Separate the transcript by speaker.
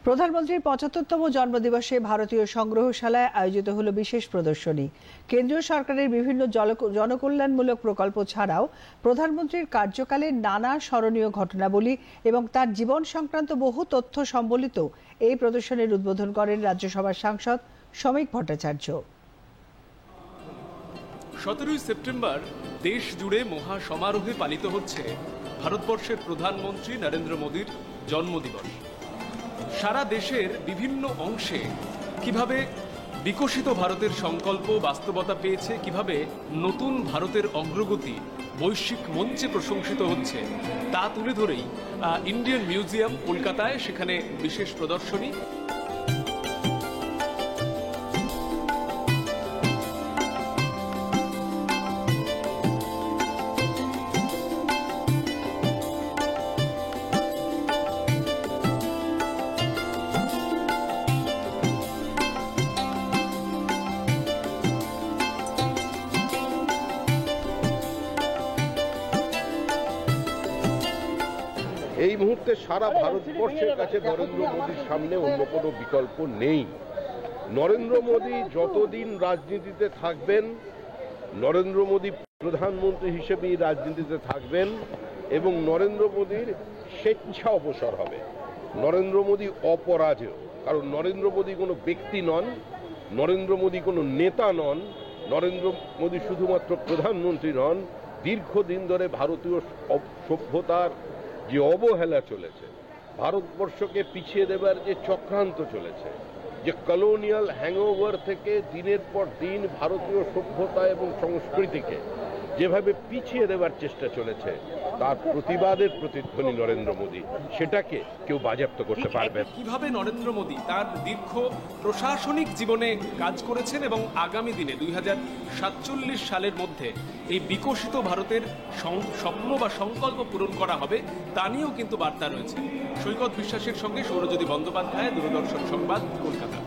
Speaker 1: প্রধানমন্ত্রীর ৭৫তম জন্মদিবসে ভারতীয় সংগ্রহশালায় আয়োজিত হলো বিশেষ প্রদর্শনী। কেন্দ্রীয় সরকারের বিভিন্ন জনকল্যাণমূলক প্রকল্প ছাড়াও প্রধানমন্ত্রীর কার্যকালে নানা স্মরণীয় ঘটনাবলী এবং তার জীবন সংক্রান্ত বহু তথ্য সম্বলিত এই প্রদর্শনীর উদ্বোধন করেন রাজ্যসভার সাংসদ শ্রমিক ভট্টাচার্য।
Speaker 2: ১৭ই সেপ্টেম্বর দেশ জুড়ে মহা সমারোহে পালিত হচ্ছে ভারতবর্ষের প্রধানমন্ত্রী নরেন্দ্র মোদীর জন্মদিবস। সারা দেশের বিভিন্ন অংশে কিভাবে বিকশিত ভারতের সংকল্প বাস্তবতা পেয়েছে, কিভাবে নতুন ভারতের অগ্রগতি বৈশ্বিক মঞ্চে প্রশংসিত হচ্ছে, তা তুলে ধরেই ইন্ডিয়ান মিউজিয়াম কলকাতায় সেখানে বিশেষ প্রদর্শনী।
Speaker 3: এই মুহূর্তে সারা ভারতবর্ষের কাছে নরেন্দ্র মোদীর সামনে অন্য কোনো বিকল্প নেই। নরেন্দ্র মোদী যতদিন রাজনীতিতে থাকবেন, নরেন্দ্র মোদী প্রধানমন্ত্রী হিসেবেই রাজনীতিতে থাকবেন এবং নরেন্দ্র মোদীর স্বেচ্ছা অবসর হবে। নরেন্দ্র মোদী অপরাজেয়, কারণ নরেন্দ্র মোদী কোনো ব্যক্তি নন, নরেন্দ্র মোদী কোনো নেতা নন, নরেন্দ্র মোদী শুধুমাত্র প্রধানমন্ত্রী নন। দীর্ঘদিন ধরে ভারতীয় সভ্যতার যে অবহেলা চলেছে, ভারতবর্ষকে পিছিয়ে দেবার যে চক্রান্ত চলেছে, যে কলোনিয়াল হ্যাংওভার থেকে দিনের পর দিন ভারতীয় সভ্যতা এবং সংস্কৃতিকে যেভাবে পিছিয়ে দেবার চেষ্টা চলেছে, তার প্রতিবাদের প্রতিধ্বনি নরেন্দ্র মোদী। সেটাকে কেউ বাজেয়াপ্ত করতে পারবে।
Speaker 2: কিভাবে নরেন্দ্র মোদী তার দীর্ঘ প্রশাসনিক জীবনে কাজ করেছেন এবং আগামী দিনে 2047 সালের মধ্যে এই বিকশিত ভারতের স্বপ্ন বা সংকল্প পূরণ করা হবে, তা নিয়েও কিন্তু বার্তা রয়েছে। সৈকত বিশ্বাসের সঙ্গে সৌরজ্যোতি বন্দ্যোপাধ্যায়, দূরদর্শন সংবাদ, কলকাতা।